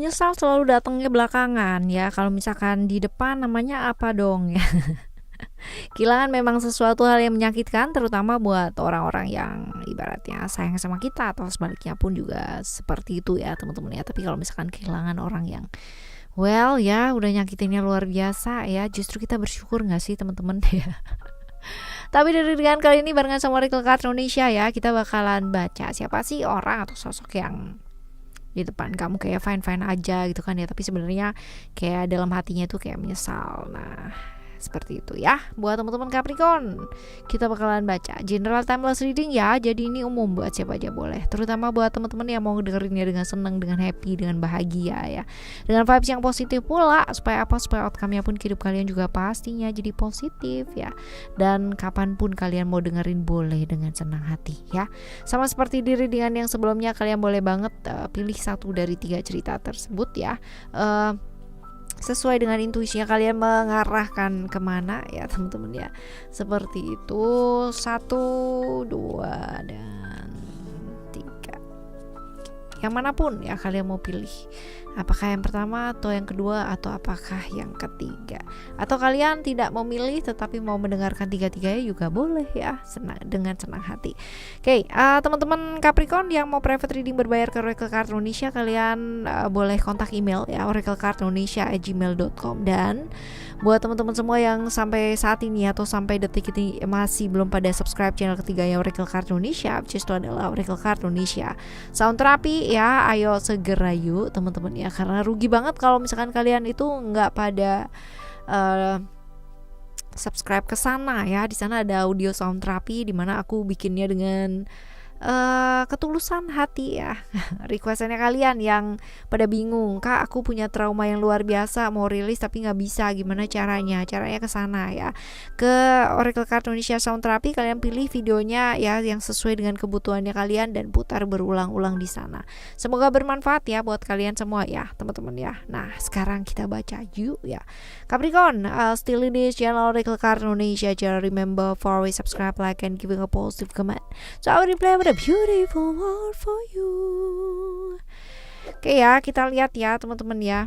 menyesal selalu datangnya belakangan ya. Kalau misalkan di depan namanya apa dong ya. Kehilangan memang sesuatu hal yang menyakitkan, terutama buat orang-orang yang ibaratnya sayang sama kita, atau sebaliknya pun juga seperti itu ya teman-teman ya. Tapi kalau misalkan kehilangan orang yang well ya udah nyakitinnya luar biasa ya, justru kita bersyukur gak sih teman-teman ya. Tapi dari dengan kali ini barengan sama Oracle Card Indonesia ya, kita bakalan baca siapa sih orang atau sosok yang di depan kamu kayak fine-fine aja gitu kan ya, tapi sebenarnya kayak dalam hatinya tuh kayak menyesal. Nah, seperti itu ya. Buat teman-teman Capricorn, kita bakalan baca general timeless reading ya. Jadi ini umum buat siapa aja boleh, terutama buat teman-teman yang mau dengerinnya dengan senang, dengan happy, dengan bahagia ya, dengan vibes yang positif pula. Supaya apa? Supaya outcome-nya pun hidup kalian juga pastinya jadi positif ya. Dan kapanpun kalian mau dengerin boleh dengan senang hati ya. Sama seperti di readingan yang sebelumnya, kalian boleh banget pilih satu dari 3 cerita tersebut ya. Sesuai dengan intuisinya kalian mengarahkan kemana ya teman-teman ya, seperti itu. 1, 2, dan 3, yang manapun ya kalian mau pilih, apakah yang pertama atau yang kedua atau apakah yang ketiga, atau kalian tidak memilih tetapi mau mendengarkan tiga-tiganya juga boleh ya, dengan senang hati. Oke, teman-teman Capricorn yang mau private reading berbayar ke Oracle Card Indonesia, kalian boleh kontak email ya, oraclecardindonesia@gmail.com. Dan buat teman-teman semua yang sampai saat ini atau sampai detik ini masih belum pada subscribe channel ketiganya Oracle Card Indonesia, which itu adalah Oracle Card Indonesia Sound Therapy ya, ayo segera yuk teman-teman ya, karena rugi banget kalau misalkan kalian itu nggak pada subscribe ke sana ya. Di sana ada audio sound therapy di mana aku bikinnya dengan ketulusan hati ya. Requestannya kalian yang pada bingung, Kak aku punya trauma yang luar biasa, mau rilis tapi nggak bisa, gimana caranya ke sana ya, ke Oracle Card Indonesia Sound Therapy. Kalian pilih videonya ya yang sesuai dengan kebutuhannya kalian dan putar berulang-ulang di sana. Semoga bermanfaat ya buat kalian semua ya teman-teman ya. Nah sekarang kita baca yuk ya Capricorn. Still in this channel Oracle Card Indonesia, just remember for always subscribe, like, and giving a positive comment, so I will reply a beautiful world for you. Oke ya, kita lihat ya teman-teman ya,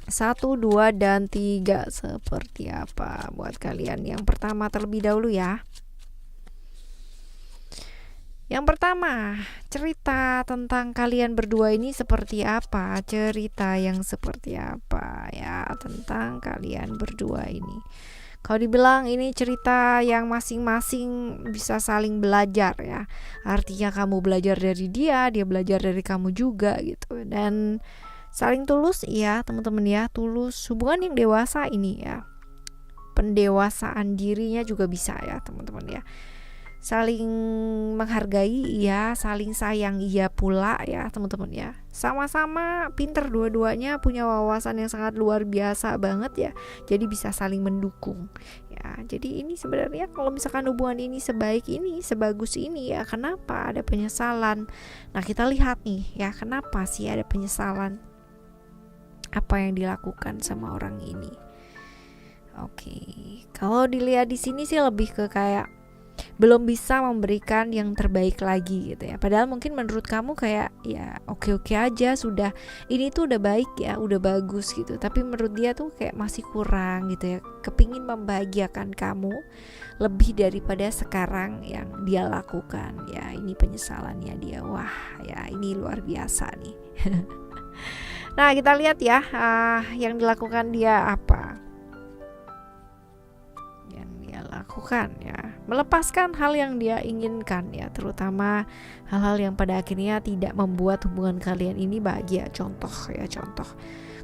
1, 2, dan 3 seperti apa buat kalian. Yang pertama terlebih dahulu ya. Yang pertama, cerita tentang kalian berdua ini seperti apa? Cerita yang seperti apa ya tentang kalian berdua ini? Kalau dibilang ini cerita yang masing-masing bisa saling belajar ya. Artinya kamu belajar dari dia, dia belajar dari kamu juga gitu. Dan saling tulus ya teman-teman ya, tulus, hubungan yang dewasa ini ya. Pendewasaan dirinya juga bisa ya teman-teman ya. Saling menghargai ya, saling sayang iya pula ya teman-teman ya. Sama-sama pinter dua-duanya, punya wawasan yang sangat luar biasa banget ya. Jadi bisa saling mendukung ya. Jadi ini sebenarnya kalau misalkan hubungan ini sebaik ini, sebagus ini ya, kenapa ada penyesalan? Nah kita lihat nih ya, kenapa sih ada penyesalan? Apa yang dilakukan sama orang ini? Oke, kalau dilihat di sini sih lebih ke kayak belum bisa memberikan yang terbaik lagi gitu ya. Padahal mungkin menurut kamu kayak ya oke-oke aja, sudah ini tuh udah baik ya, udah bagus gitu. Tapi menurut dia tuh kayak masih kurang gitu ya. Kepingin membahagiakan kamu lebih daripada sekarang yang dia lakukan ya. Ini penyesalannya dia. Wah ya ini luar biasa nih. Nah kita lihat ya yang dilakukan dia apa. Lakukan ya, melepaskan hal yang dia inginkan ya, terutama hal-hal yang pada akhirnya tidak membuat hubungan kalian ini bahagia. Contoh ya, contoh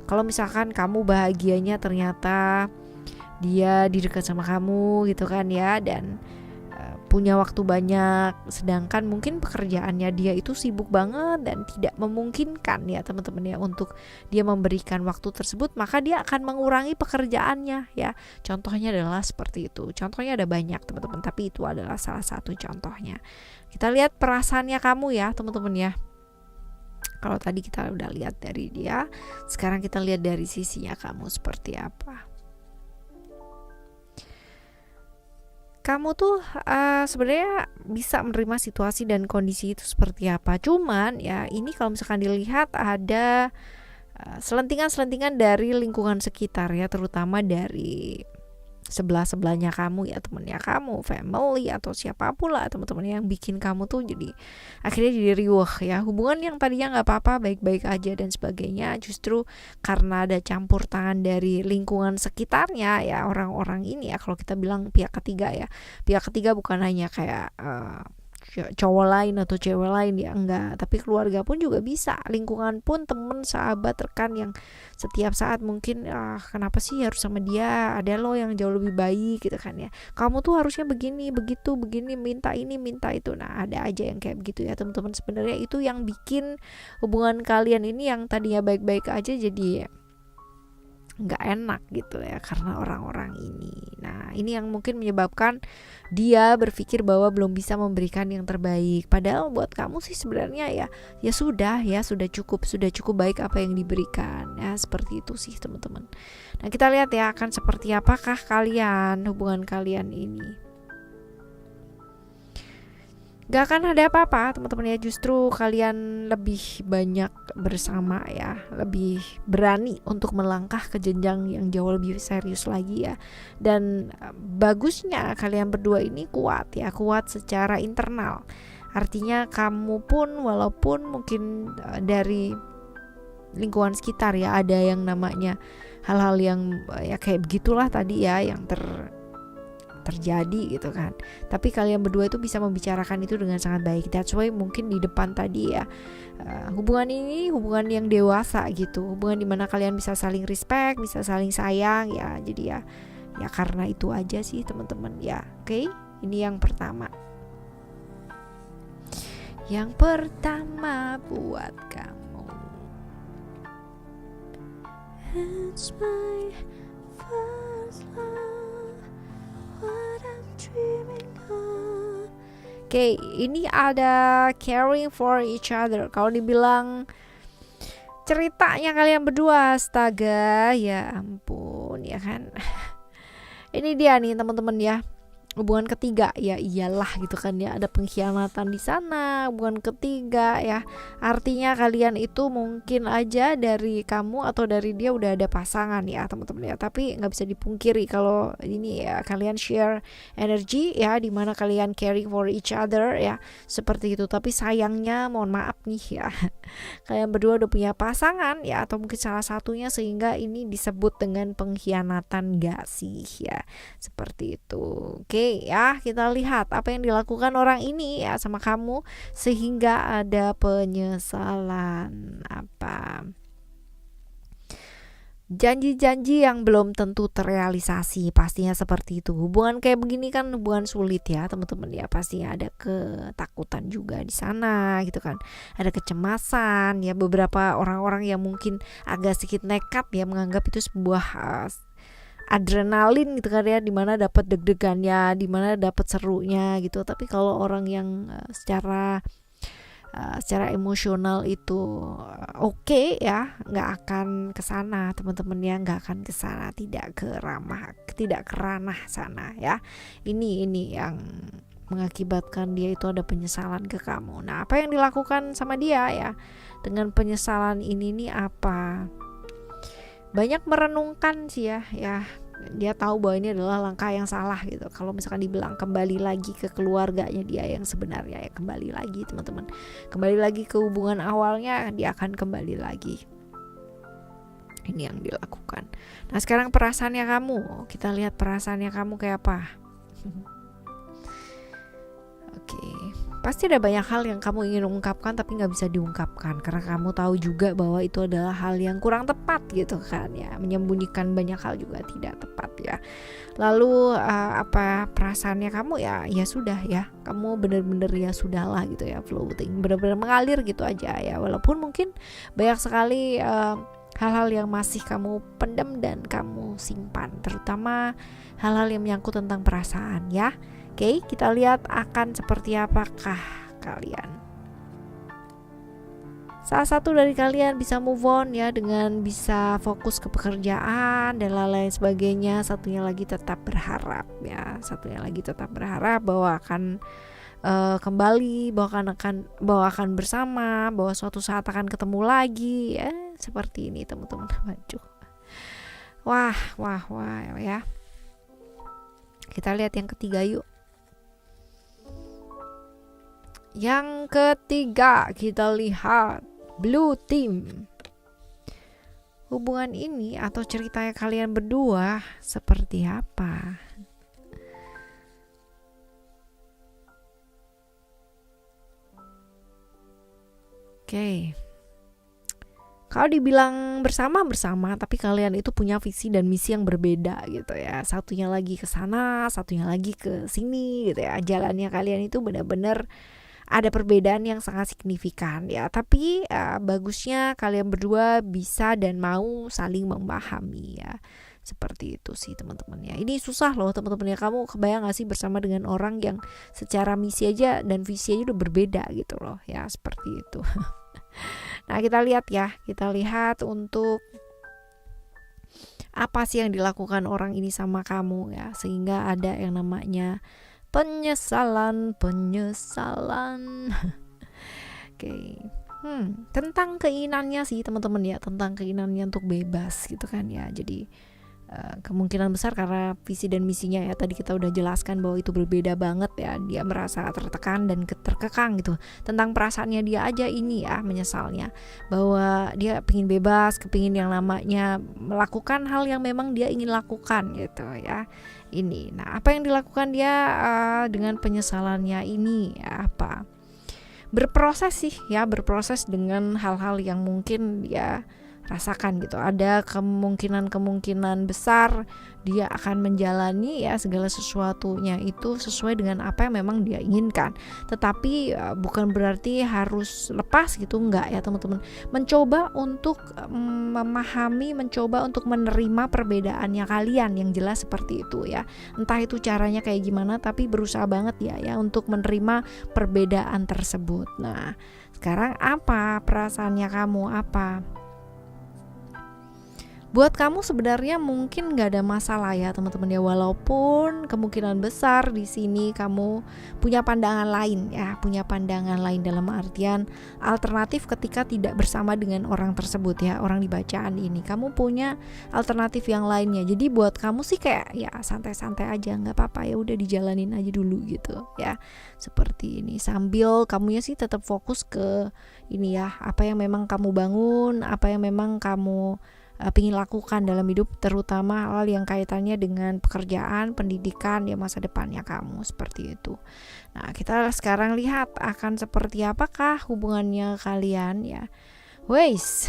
kalau misalkan kamu bahagianya ternyata dia di dekat sama kamu gitu kan ya, dan punya waktu banyak, sedangkan mungkin pekerjaannya dia itu sibuk banget dan tidak memungkinkan ya teman-teman ya untuk dia memberikan waktu tersebut, maka dia akan mengurangi pekerjaannya ya. Contohnya adalah seperti itu. Contohnya ada banyak teman-teman, tapi itu adalah salah satu contohnya. Kita lihat perasaannya kamu ya teman-teman ya. Kalau tadi kita udah lihat dari dia, sekarang kita lihat dari sisinya kamu seperti apa. Kamu tuh sebenarnya bisa menerima situasi dan kondisi itu seperti apa. Cuman ya ini kalau misalkan dilihat ada selentingan-selentingan dari lingkungan sekitar ya, terutama dari sebelah-sebelahnya kamu ya, temennya kamu, family atau siapapun lah, teman-teman yang bikin kamu tuh jadi akhirnya jadi riuh ya. Hubungan yang tadinya nggak apa-apa, baik-baik aja dan sebagainya, justru karena ada campur tangan dari lingkungan sekitarnya ya, orang-orang ini ya, kalau kita bilang pihak ketiga ya, pihak ketiga bukan hanya kayak cowok lain atau cewek lain ya, enggak, tapi keluarga pun juga bisa, lingkungan pun, temen, sahabat, rekan yang setiap saat mungkin kenapa sih harus sama dia, ada lo yang jauh lebih baik gitu kan ya, kamu tuh harusnya begini begitu begini, minta ini minta itu. Nah ada aja yang kayak begitu ya teman-teman. Sebenarnya itu yang bikin hubungan kalian ini yang tadinya baik-baik aja jadi nggak enak gitu ya, karena orang-orang ini. Nah ini yang mungkin menyebabkan dia berpikir bahwa belum bisa memberikan yang terbaik, padahal buat kamu sih sebenarnya ya sudah cukup baik apa yang diberikan ya, seperti itu sih teman-teman. Nah kita lihat ya akan seperti apakah hubungan kalian ini. Gak akan ada apa-apa teman-teman ya, justru kalian lebih banyak bersama ya, lebih berani untuk melangkah ke jenjang yang jauh lebih serius lagi ya. Dan bagusnya kalian berdua ini kuat secara internal. Artinya kamu pun walaupun mungkin dari lingkungan sekitar ya ada yang namanya hal-hal yang ya kayak begitulah tadi ya yang terjadi gitu kan, tapi kalian berdua itu bisa membicarakan itu dengan sangat baik. That's why mungkin di depan tadi ya, hubungan ini hubungan yang dewasa gitu, hubungan dimana kalian bisa saling respect, bisa saling sayang ya. Jadi ya karena itu aja sih teman-teman ya. Oke, ini yang pertama buat kamu. It's my first love. Oke, ini ada caring for each other. Kalau dibilang ceritanya kalian berdua, astaga, ya ampun ya kan. Ini dia nih teman-teman ya, hubungan ketiga ya iyalah gitu kan ya, ada pengkhianatan di sana. Hubungan ketiga ya, artinya kalian itu mungkin aja dari kamu atau dari dia udah ada pasangan ya teman-teman ya, tapi nggak bisa dipungkiri kalau ini ya kalian share energi ya, dimana kalian caring for each other ya, seperti itu. Tapi sayangnya mohon maaf nih ya, kalian berdua udah punya pasangan ya, atau mungkin salah satunya, sehingga ini disebut dengan pengkhianatan gak sih ya, seperti itu. Oke ya, kita lihat apa yang dilakukan orang ini ya sama kamu sehingga ada penyesalan. Apa janji-janji yang belum tentu terrealisasi, pastinya seperti itu. Hubungan kayak begini kan hubungan sulit ya teman-teman ya, pastinya ada ketakutan juga di sana gitu kan, ada kecemasan ya. Beberapa orang-orang yang mungkin agak sedikit nekat ya menganggap itu sebuah adrenalin gitu kan ya, dimana dapat deg-degannya, dimana dapat serunya gitu. Tapi kalau orang yang secara emosional itu oke ya, nggak akan kesana teman-teman ya, nggak akan kesana, tidak ke ranah sana ya. Ini yang mengakibatkan dia itu ada penyesalan ke kamu. Nah apa yang dilakukan sama dia ya dengan penyesalan ini nih apa? Banyak merenungkan sih ya, dia tahu bahwa ini adalah langkah yang salah gitu. Kalau misalkan dibilang kembali lagi ke keluarganya dia yang sebenarnya ya, kembali lagi teman-teman, kembali lagi ke hubungan awalnya, dia akan kembali lagi. Ini yang dilakukan. Nah sekarang perasaannya kamu, kita lihat perasaannya kamu kayak apa. Oke, pasti ada banyak hal yang kamu ingin ungkapkan tapi gak bisa diungkapkan, karena kamu tahu juga bahwa itu adalah hal yang kurang tepat gitu kan ya. Menyembunyikan banyak hal juga tidak tepat ya. Lalu apa perasaannya kamu ya sudah ya, kamu bener-bener ya sudahlah gitu ya, floating, bener-bener mengalir gitu aja ya. Walaupun mungkin banyak sekali hal-hal yang masih kamu pendam dan kamu simpan, terutama hal-hal yang menyangkut tentang perasaan ya. Oke, kita lihat akan seperti apakah kalian. Salah satu dari kalian bisa move on ya, dengan bisa fokus ke pekerjaan dan lain-lain sebagainya. Satunya lagi tetap berharap ya, bahwa akan kembali, bahwa akan bersama, bahwa suatu saat akan ketemu lagi ya. seperti ini teman-teman. Waduh. Wah ya. Kita lihat yang ketiga yuk. Yang ketiga kita lihat Blue Team. Hubungan ini atau ceritanya kalian berdua seperti apa? Oke. Kalau dibilang bersama, tapi kalian itu punya visi dan misi yang berbeda gitu ya. Satunya lagi ke sana, satunya lagi ke sini gitu ya. Jalannya kalian itu benar-benar ada perbedaan yang sangat signifikan ya. Tapi bagusnya kalian berdua bisa dan mau saling memahami ya. Seperti itu sih teman-teman ya. Ini susah loh teman-teman ya. Kamu kebayang gak sih bersama dengan orang yang secara misi aja dan visi aja udah berbeda gitu loh ya. Seperti itu. Nah kita lihat ya. Kita lihat untuk apa sih yang dilakukan orang ini sama kamu ya. Sehingga ada yang namanya penyesalan. Oke. Tentang keinginannya sih teman-teman ya. Tentang keinginannya untuk bebas gitu kan ya. Jadi kemungkinan besar karena visi dan misinya ya tadi kita udah jelaskan bahwa itu berbeda banget ya. Dia merasa tertekan dan terkekang gitu. Tentang perasaannya dia aja ini ya menyesalnya, bahwa dia pengen bebas, kepingin yang namanya melakukan hal yang memang dia ingin lakukan gitu ya. Ini nah apa yang dilakukan dia dengan penyesalannya ini ya, apa berproses sih ya, berproses dengan hal-hal yang mungkin dia rasakan gitu. Ada kemungkinan besar dia akan menjalani ya segala sesuatunya itu sesuai dengan apa yang memang dia inginkan. Tetapi bukan berarti harus lepas gitu, enggak ya teman-teman. Mencoba untuk memahami, mencoba untuk menerima perbedaannya kalian yang jelas seperti itu ya. Entah itu caranya kayak gimana, tapi berusaha banget ya untuk menerima perbedaan tersebut. Nah, sekarang apa perasaannya kamu, apa? Buat kamu sebenarnya mungkin nggak ada masalah ya teman-teman ya, walaupun kemungkinan besar di sini kamu punya pandangan lain ya, punya pandangan lain dalam artian alternatif ketika tidak bersama dengan orang tersebut ya, orang di bacaan ini kamu punya alternatif yang lainnya. Jadi buat kamu sih kayak ya santai-santai aja, nggak apa-apa ya, udah dijalanin aja dulu gitu ya, seperti ini sambil kamunya sih tetap fokus ke ini ya, apa yang memang kamu bangun, apa yang memang kamu ingin lakukan dalam hidup, terutama hal yang kaitannya dengan pekerjaan, pendidikan, ya masa depannya kamu, seperti itu. Nah kita sekarang lihat akan seperti apakah hubungannya kalian ya. Weis,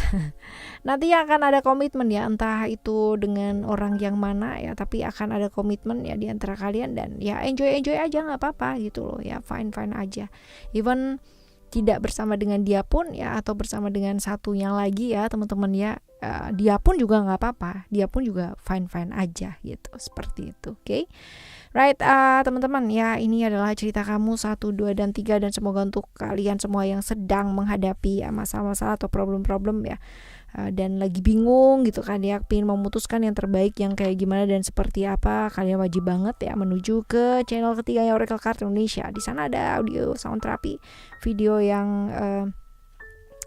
nanti akan ada komitmen ya, entah itu dengan orang yang mana ya, tapi akan ada komitmen ya di antara kalian, dan ya enjoy aja, nggak apa-apa gitu loh ya, fine aja. Even tidak bersama dengan dia pun ya, atau bersama dengan satunya lagi ya teman-teman ya, dia pun juga nggak apa-apa, dia pun juga fine aja gitu, seperti itu. Oke. Right, teman-teman ya, ini adalah cerita kamu 1, 2, dan 3, dan semoga untuk kalian semua yang sedang menghadapi masalah-masalah atau problem-problem ya, dan lagi bingung gitu kan ya, pengen memutuskan yang terbaik yang kayak gimana dan seperti apa, kalian wajib banget ya menuju ke channel ketiganya Oracle Card Indonesia. Di sana ada audio sound terapi, video yang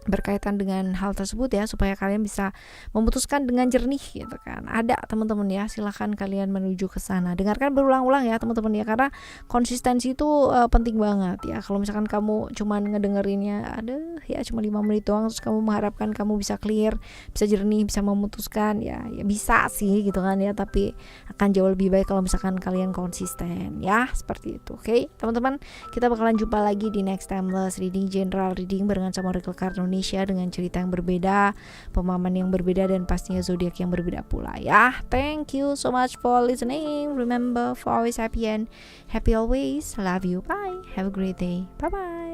berkaitan dengan hal tersebut ya, supaya kalian bisa memutuskan dengan jernih gitu kan. Ada teman-teman ya, silahkan kalian menuju ke sana, dengarkan berulang-ulang ya teman-teman ya, karena konsistensi itu penting banget ya. Kalau misalkan kamu cuman ngedengerinnya ya cuma 5 menit doang, terus kamu mengharapkan kamu bisa clear, bisa jernih, bisa memutuskan ya bisa sih gitu kan ya, tapi akan jauh lebih baik kalau misalkan kalian konsisten ya, seperti itu. Oke, teman-teman, kita bakalan jumpa lagi di next timeless reading, general reading barengan sama Oracle Card Indonesia dengan cerita yang berbeda, pemahaman yang berbeda, dan pastinya zodiak yang berbeda pula ya. Thank you so much for listening. Remember for always happy and happy always. Love you. Bye. Have a great day. Bye bye.